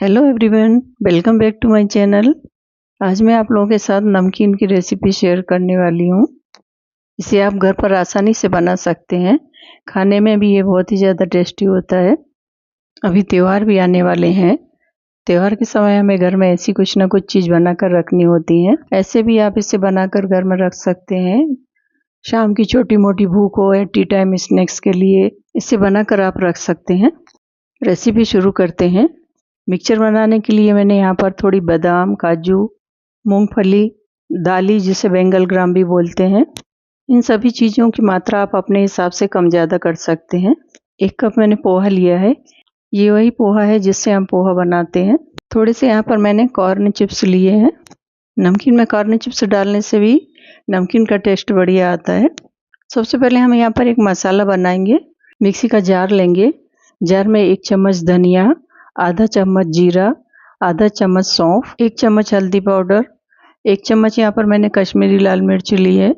Hello everyone, welcome back to my channel. आज मैं आप लोगों के साथ नमकीन की रेसिपी शेयर करने वाली हूँ। इसे आप घर पर आसानी से बना सकते हैं। खाने में भी ये बहुत ही ज़्यादा टेस्टी होता है। अभी त्यौहार भी आने वाले हैं। त्यौहार के समय हमें घर में ऐसी कुछ ना कुछ चीज़ बनाकर रखनी होती है। ऐसे भी आप इसे बनाकर घर में रख सकते हैं। शाम की छोटी मोटी भूख हो या टी टाइम स्नैक्स के लिए इसे बनाकर आप रख सकते हैं। रेसिपी शुरू करते हैं। मिक्सचर बनाने के लिए मैंने यहाँ पर थोड़ी बादाम, काजू, मूंगफली, दाली जिसे बेंगल ग्राम भी बोलते हैं, इन सभी चीज़ों की मात्रा आप अपने हिसाब से कम ज़्यादा कर सकते हैं। 1 कप मैंने पोहा लिया है। ये वही पोहा है जिससे हम पोहा बनाते हैं। थोड़े से यहाँ पर मैंने कॉर्न चिप्स लिए हैं। नमकीन में कॉर्न चिप्स डालने से भी नमकीन का टेस्ट बढ़िया आता है। सबसे पहले हम यहाँ पर एक मसाला बनाएंगे। मिक्सी का जार लेंगे। जार में 1 चम्मच धनिया, आधा चम्मच जीरा, आधा चम्मच सौंफ, 1 चम्मच हल्दी पाउडर, 1 चम्मच यहाँ पर मैंने कश्मीरी लाल मिर्च ली है,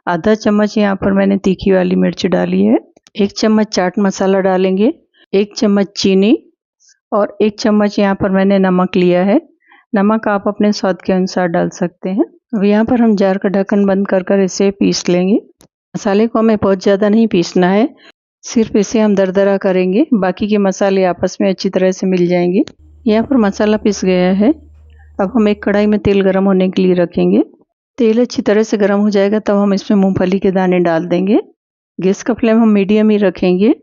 आधा चम्मच यहाँ पर मैंने तीखी वाली मिर्च डाली है, 1 चम्मच चाट मसाला डालेंगे, 1 चम्मच चीनी और 1 चम्मच यहाँ पर मैंने नमक लिया है। नमक आप अपने स्वाद के अनुसार डाल सकते हैं। अब यहाँ पर हम जार का ढक्कन बंद कर इसे पीस लेंगे। मसाले को हमें बहुत ज़्यादा नहीं पीसना है, सिर्फ इसे हम दरदरा करेंगे, बाकी के मसाले आपस में अच्छी तरह से मिल जाएंगे। यहाँ पर मसाला पिस गया है। अब हम एक कढ़ाई में तेल गरम होने के लिए रखेंगे। तेल अच्छी तरह से गरम हो जाएगा तब हम इसमें मूंगफली के दाने डाल देंगे। गैस का फ्लेम हम मीडियम ही रखेंगे।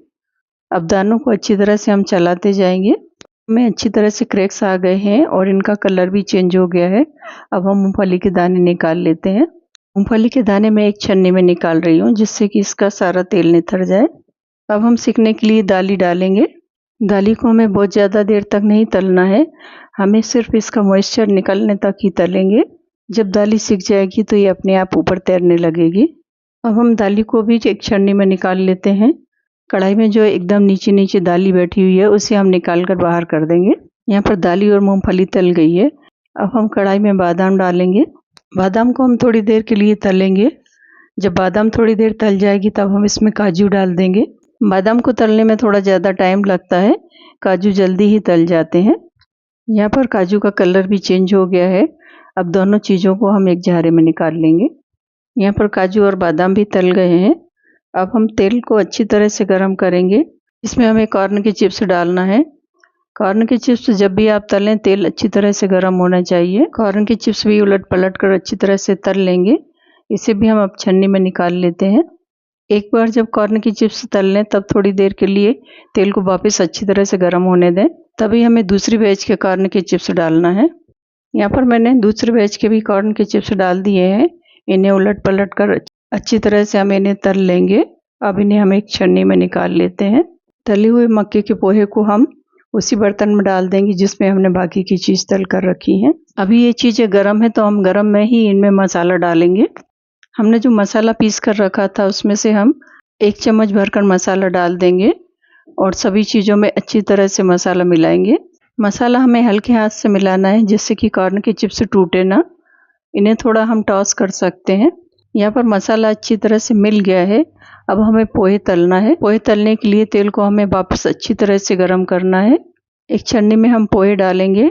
अब दानों को अच्छी तरह से हम चलाते जाएंगे। हमें अच्छी तरह से क्रैक्स आ गए हैं और इनका कलर भी चेंज हो गया है। अब हम मूंगफली के दाने निकाल लेते हैं। मूंगफली के दाने मैं एक छन्नी में निकाल रही हूँ जिससे कि इसका सारा तेल निथर जाए। अब हम सीखने के लिए दाली डालेंगे। दाली को हमें बहुत ज़्यादा देर तक नहीं तलना है, हमें सिर्फ इसका मॉइस्चर निकलने तक ही तलेंगे। जब दाली सीख जाएगी तो ये अपने आप ऊपर तैरने लगेगी। अब हम दाली को भी एक छन्नी में निकाल लेते हैं। कढ़ाई में जो एकदम नीचे नीचे दाली बैठी हुई है उसे हम निकाल कर बाहर कर देंगे। यहाँ पर दाली और मूंगफली तल गई है। अब हम कढ़ाई में बादाम डालेंगे। बादाम को हम थोड़ी देर के लिए तलेंगे। जब बादाम थोड़ी देर तल जाएगी तब हम इसमें काजू डाल देंगे। बादाम को तलने में थोड़ा ज़्यादा टाइम लगता है, काजू जल्दी ही तल जाते हैं। यहाँ पर काजू का कलर भी चेंज हो गया है। अब दोनों चीज़ों को हम एक झारे में निकाल लेंगे। यहाँ पर काजू और बादाम भी तल गए हैं। अब हम तेल को अच्छी तरह से गर्म करेंगे। इसमें हमें कॉर्न की चिप्स डालना है। कॉर्न की चिप्स जब भी आप तलें तेल अच्छी तरह से गर्म होना चाहिए। कॉर्न की चिप्स भी उलट पलट कर अच्छी तरह से तल लेंगे। इसे भी हम अब छन्नी में निकाल लेते हैं। एक बार जब कॉर्न की चिप्स तल लें तब थोड़ी देर के लिए तेल को वापस अच्छी तरह से गर्म होने दें। तभी हमें दूसरी बैच के कॉर्न की चिप्स डालना है। यहाँ पर मैंने दूसरे बैच के भी कॉर्न के चिप्स डाल दिए हैं। इन्हें उलट पलट कर अच्छी तरह से हम इन्हें तल लेंगे। अब इन्हें हम एक छन्नी में निकाल लेते हैं। तले हुए मक्के के पोहे को हम उसी बर्तन में डाल देंगे जिसमें हमने बाकी की चीज़ तल कर रखी है। अभी ये चीज़ें गर्म है तो हम गर्म में ही इनमें मसाला डालेंगे। हमने जो मसाला पीस कर रखा था उसमें से हम 1 चम्मच भरकर मसाला डाल देंगे और सभी चीज़ों में अच्छी तरह से मसाला मिलाएंगे। मसाला हमें हल्के हाथ से मिलाना है जिससे कि कॉर्न की चिप्स टूटे ना। इन्हें थोड़ा हम टॉस कर सकते हैं। यहाँ पर मसाला अच्छी तरह से मिल गया है। अब हमें पोहे तलना है। पोहे तलने के लिए तेल को हमें वापस अच्छी तरह से गर्म करना है। एक छन्नी में हम पोहे डालेंगे।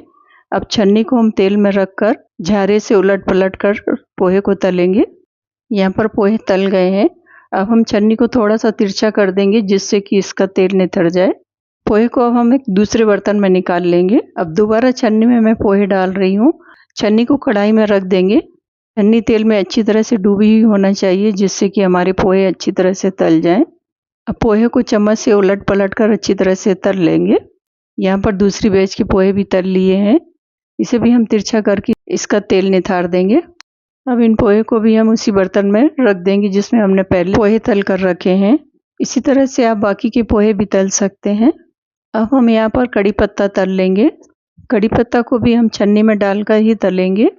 अब छन्नी को हम तेल में रख कर झारे से उलट पलट कर पोहे को तलेंगे। यहाँ पर पोहे तल गए हैं। अब हम छन्नी को थोड़ा सा तिरछा कर देंगे जिससे कि इसका तेल निथर जाए। पोहे को अब हम एक दूसरे बर्तन में निकाल लेंगे। अब दोबारा छन्नी में मैं पोहे डाल रही हूँ। छन्नी को कढ़ाई में रख देंगे। छन्नी तेल में अच्छी तरह से डूबी हुई होना चाहिए जिससे कि हमारे पोहे अच्छी तरह से तल जाएं। अब पोहे को चम्मच से उलट पलट कर अच्छी तरह से तल लेंगे। यहाँ पर दूसरी बैच के पोहे भी तल लिए हैं। इसे भी हम तिरछा करके इसका तेल निथार देंगे। अब इन पोहे को भी हम उसी बर्तन में रख देंगे जिसमें हमने पहले पोहे तल कर रखे हैं। इसी तरह से आप बाकी के पोहे भी तल सकते हैं। अब हम यहाँ पर कड़ी पत्ता तल लेंगे। कड़ी पत्ता को भी हम छन्नी में डालकर ही तलेंगे।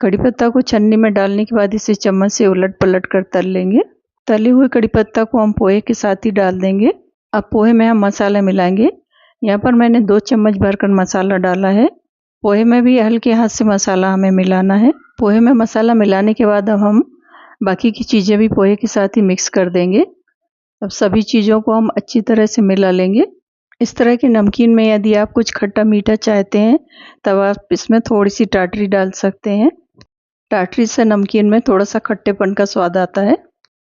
कड़ी पत्ता को छन्नी में डालने के बाद इसे चम्मच से उलट पलट कर तल लेंगे। तले हुए कड़ी पत्ता को हम पोहे के साथ ही डाल देंगे। अब पोहे में हम मसाला मिलाएंगे। यहाँ पर मैंने 2 चम्मच भरकर मसाला डाला है। पोहे में भी हल्के हाथ से मसाला हमें मिलाना है। पोहे में मसाला मिलाने के बाद अब हम बाकी की चीज़ें भी पोहे के साथ ही मिक्स कर देंगे। अब सभी चीज़ों को हम अच्छी तरह से मिला लेंगे। इस तरह के नमकीन में यदि आप कुछ खट्टा मीठा चाहते हैं तब आप इसमें थोड़ी सी टाटरी डाल सकते हैं। टाटरी से नमकीन में थोड़ा सा खट्टेपन का स्वाद आता है।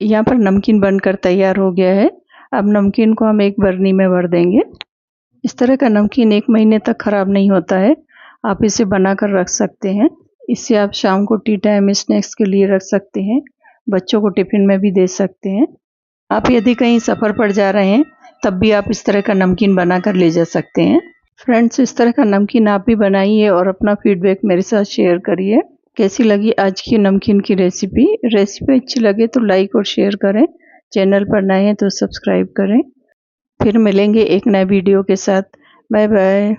यहाँ पर नमकीन बनकर तैयार हो गया है। अब नमकीन को हम एक बरनी में भर देंगे। इस तरह का नमकीन 1 महीने तक खराब नहीं होता है। आप इसे बनाकर रख सकते हैं। इससे आप शाम को टी टाइम स्नैक्स के लिए रख सकते हैं। बच्चों को टिफिन में भी दे सकते हैं। आप यदि कहीं सफ़र पर जा रहे हैं तब भी आप इस तरह का नमकीन बनाकर ले जा सकते हैं। फ्रेंड्स, इस तरह का नमकीन आप भी बनाइए और अपना फीडबैक मेरे साथ शेयर करिए। कैसी लगी आज की नमकीन की रेसिपी? रेसिपी अच्छी लगे तो लाइक और शेयर करें। चैनल पर नए हैं तो सब्सक्राइब करें। फिर मिलेंगे एक नए वीडियो के साथ। Bye bye.